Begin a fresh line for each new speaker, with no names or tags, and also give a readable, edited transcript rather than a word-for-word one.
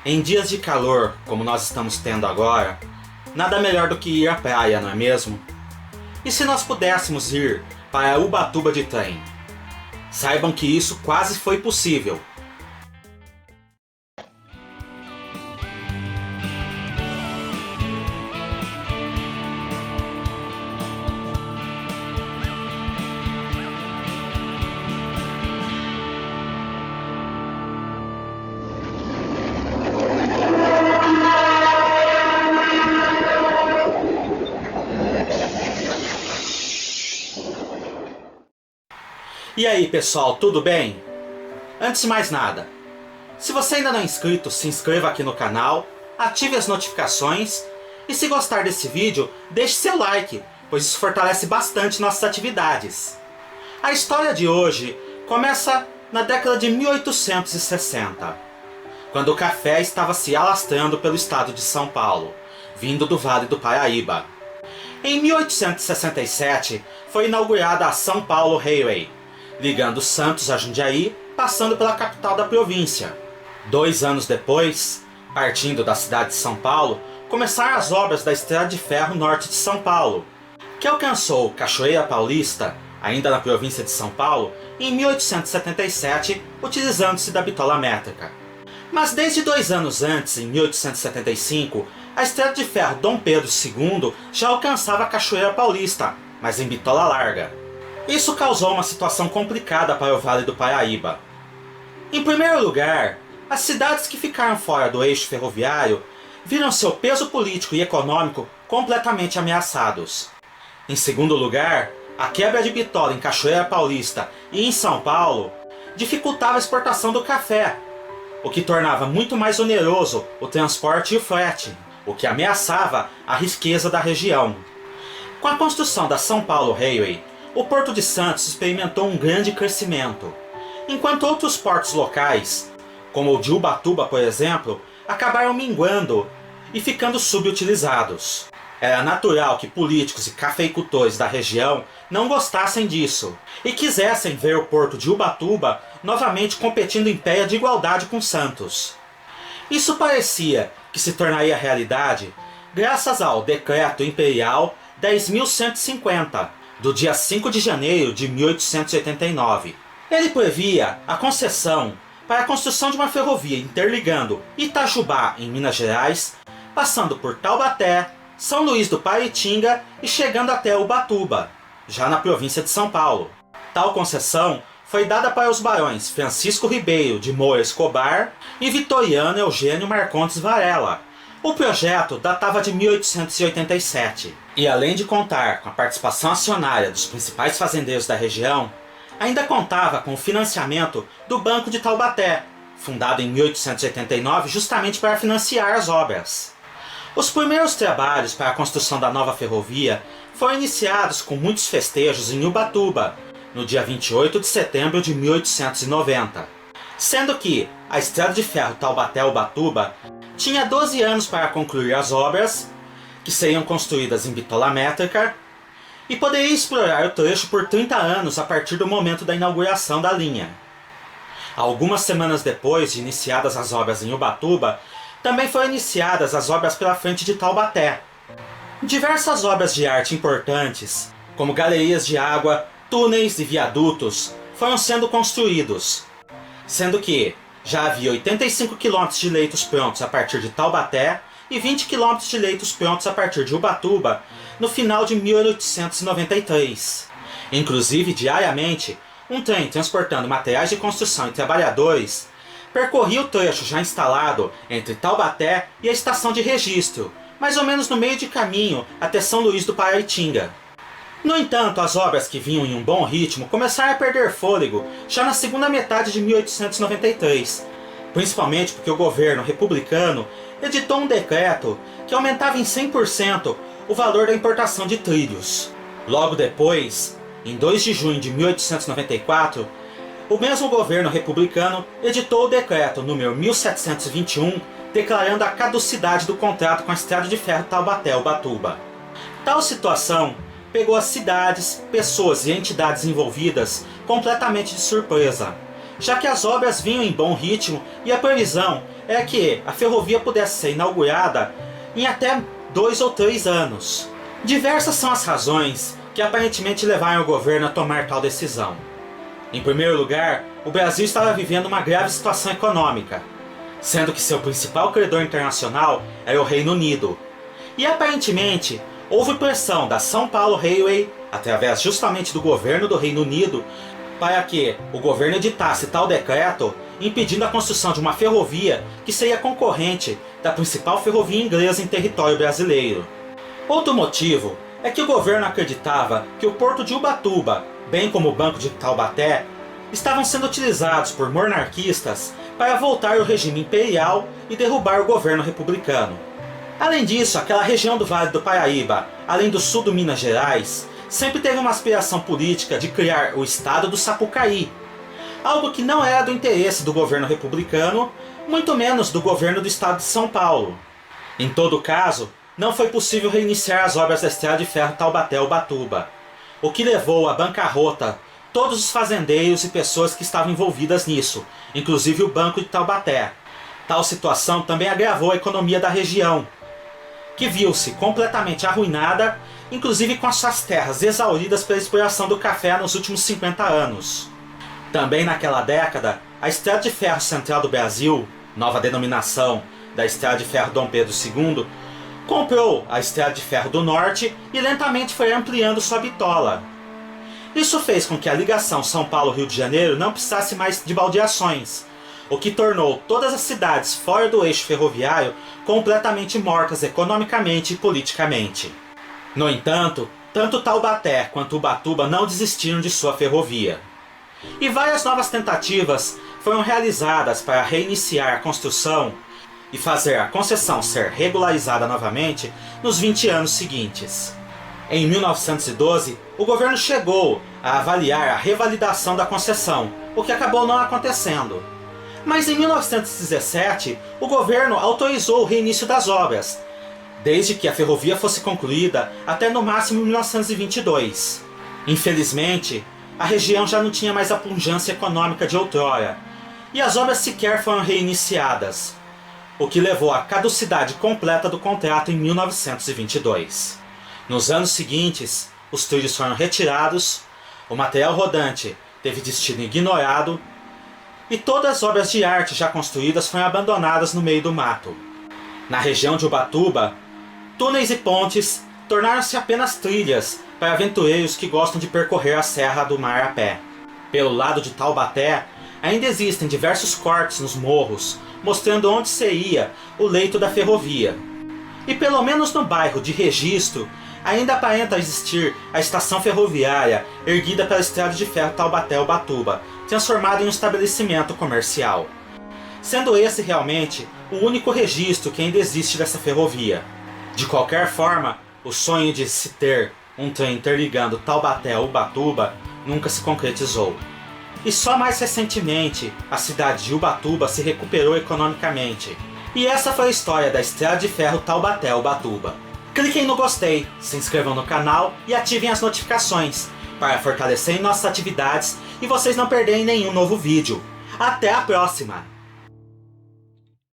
Em dias de calor, como nós estamos tendo agora, nada melhor do que ir à praia, não é mesmo? E se nós pudéssemos ir para Ubatuba de trem? Saibam que isso quase foi possível. E aí pessoal, tudo bem? Antes de mais nada, se você ainda não é inscrito, se inscreva aqui no canal, ative as notificações e se gostar desse vídeo, deixe seu like, pois isso fortalece bastante nossas atividades. A história de hoje começa na década de 1860, quando o café estava se alastrando pelo estado de São Paulo, vindo do Vale do Paraíba. Em 1867 foi inaugurada a São Paulo Railway, ligando Santos a Jundiaí, passando pela capital da província. 2 anos depois, partindo da cidade de São Paulo, começaram as obras da Estrada de Ferro Norte de São Paulo, que alcançou Cachoeira Paulista, ainda na província de São Paulo, em 1877, utilizando-se da bitola métrica. Mas desde 2 anos antes, em 1875, a Estrada de Ferro Dom Pedro II já alcançava a Cachoeira Paulista, mas em bitola larga. Isso causou uma situação complicada para o Vale do Paraíba. Em primeiro lugar, as cidades que ficaram fora do eixo ferroviário viram seu peso político e econômico completamente ameaçados. Em segundo lugar, a quebra de bitola em Cachoeira Paulista e em São Paulo dificultava a exportação do café, o que tornava muito mais oneroso o transporte e o frete, o que ameaçava a riqueza da região. Com a construção da São Paulo Railway, o Porto de Santos experimentou um grande crescimento, enquanto outros portos locais, como o de Ubatuba, por exemplo, acabaram minguando e ficando subutilizados. Era natural que políticos e cafeicultores da região não gostassem disso e quisessem ver o porto de Ubatuba novamente competindo em pé de igualdade com Santos. Isso parecia que se tornaria realidade graças ao Decreto Imperial 10.150, do dia 5 de janeiro de 1889. Ele previa a concessão para a construção de uma ferrovia interligando Itajubá, em Minas Gerais, passando por Taubaté, São Luís do Paraitinga e chegando até Ubatuba, já na província de São Paulo. Tal concessão foi dada para os barões Francisco Ribeiro de Moura Escobar e Vitoriano Eugênio Marcondes Varela. O projeto datava de 1887 e, além de contar com a participação acionária dos principais fazendeiros da região, ainda contava com o financiamento do Banco de Taubaté, fundado em 1889 justamente para financiar as obras. Os primeiros trabalhos para a construção da nova ferrovia foram iniciados com muitos festejos em Ubatuba, no dia 28 de setembro de 1890, sendo que a Estrada de Ferro Taubaté-Ubatuba tinha 12 anos para concluir as obras, que seriam construídas em bitola métrica, e poderia explorar o trecho por 30 anos a partir do momento da inauguração da linha. Algumas semanas depois de iniciadas as obras em Ubatuba, também foram iniciadas as obras pela frente de Taubaté. Diversas obras de arte importantes, como galerias de água, túneis e viadutos, foram sendo construídos, sendo que já havia 85 km de leitos prontos a partir de Taubaté e 20 km de leitos prontos a partir de Ubatuba no final de 1893. Inclusive, diariamente, um trem transportando materiais de construção e trabalhadores percorria o trecho já instalado entre Taubaté e a estação de registro, mais ou menos no meio de caminho até São Luís do Paraitinga. No entanto, as obras que vinham em um bom ritmo começaram a perder fôlego já na segunda metade de 1893, principalmente porque o governo republicano editou um decreto que aumentava em 100% o valor da importação de trilhos. Logo depois, em 2 de junho de 1894, o mesmo governo republicano editou o decreto número 1721, declarando a caducidade do contrato com a Estrada de Ferro Taubaté-Ubatuba. Tal situação pegou as cidades, pessoas e entidades envolvidas completamente de surpresa, já que as obras vinham em bom ritmo e a previsão é que a ferrovia pudesse ser inaugurada em até 2 ou 3 anos. Diversas são as razões que aparentemente levaram o governo a tomar tal decisão. Em primeiro lugar, o Brasil estava vivendo uma grave situação econômica, sendo que seu principal credor internacional era o Reino Unido. E aparentemente, houve pressão da São Paulo Railway, através justamente do governo do Reino Unido, para que o governo editasse tal decreto, impedindo a construção de uma ferrovia que seria concorrente da principal ferrovia inglesa em território brasileiro. Outro motivo é que o governo acreditava que o porto de Ubatuba, bem como o Banco de Taubaté, estavam sendo utilizados por monarquistas para voltar ao regime imperial e derrubar o governo republicano. Além disso, aquela região do Vale do Paraíba, além do sul do Minas Gerais, sempre teve uma aspiração política de criar o estado do Sapucaí, algo que não era do interesse do governo republicano, muito menos do governo do estado de São Paulo. Em todo caso, não foi possível reiniciar as obras da estrada de ferro Taubaté-Ubatuba, o que levou à bancarrota todos os fazendeiros e pessoas que estavam envolvidas nisso, inclusive o Banco de Taubaté. Tal situação também agravou a economia da região, que viu-se completamente arruinada, inclusive com as suas terras exauridas pela exploração do café nos últimos 50 anos. Também naquela década, a Estrada de Ferro Central do Brasil, nova denominação da Estrada de Ferro Dom Pedro II, comprou a Estrada de Ferro do Norte e lentamente foi ampliando sua bitola. Isso fez com que a ligação São Paulo-Rio de Janeiro não precisasse mais de baldeações, o que tornou todas as cidades fora do eixo ferroviário completamente mortas economicamente e politicamente. No entanto, tanto Taubaté quanto Ubatuba não desistiram de sua ferrovia. E várias novas tentativas foram realizadas para reiniciar a construção e fazer a concessão ser regularizada novamente nos 20 anos seguintes. Em 1912, o governo chegou a avaliar a revalidação da concessão, o que acabou não acontecendo. Mas em 1917, o governo autorizou o reinício das obras, desde que a ferrovia fosse concluída até no máximo 1922. Infelizmente, a região já não tinha mais a pujança econômica de outrora, e as obras sequer foram reiniciadas, o que levou à caducidade completa do contrato em 1922. Nos anos seguintes, os trilhos foram retirados, o material rodante teve destino ignorado, e todas as obras de arte já construídas foram abandonadas no meio do mato. Na região de Ubatuba, túneis e pontes tornaram-se apenas trilhas para aventureiros que gostam de percorrer a Serra do Mar a pé. Pelo lado de Taubaté, ainda existem diversos cortes nos morros, mostrando onde seria o leito da ferrovia. E pelo menos no bairro de Registro, ainda aparenta existir a estação ferroviária erguida pela estrada de ferro Taubaté-Ubatuba, transformada em um estabelecimento comercial. Sendo esse realmente o único registro que ainda existe dessa ferrovia. De qualquer forma, o sonho de se ter um trem interligando Taubaté a Ubatuba nunca se concretizou. E só mais recentemente, a cidade de Ubatuba se recuperou economicamente. E essa foi a história da estrada de ferro Taubaté-Ubatuba. Cliquem no gostei, se inscrevam no canal e ativem as notificações para fortalecerem nossas atividades e vocês não perderem nenhum novo vídeo. Até a próxima!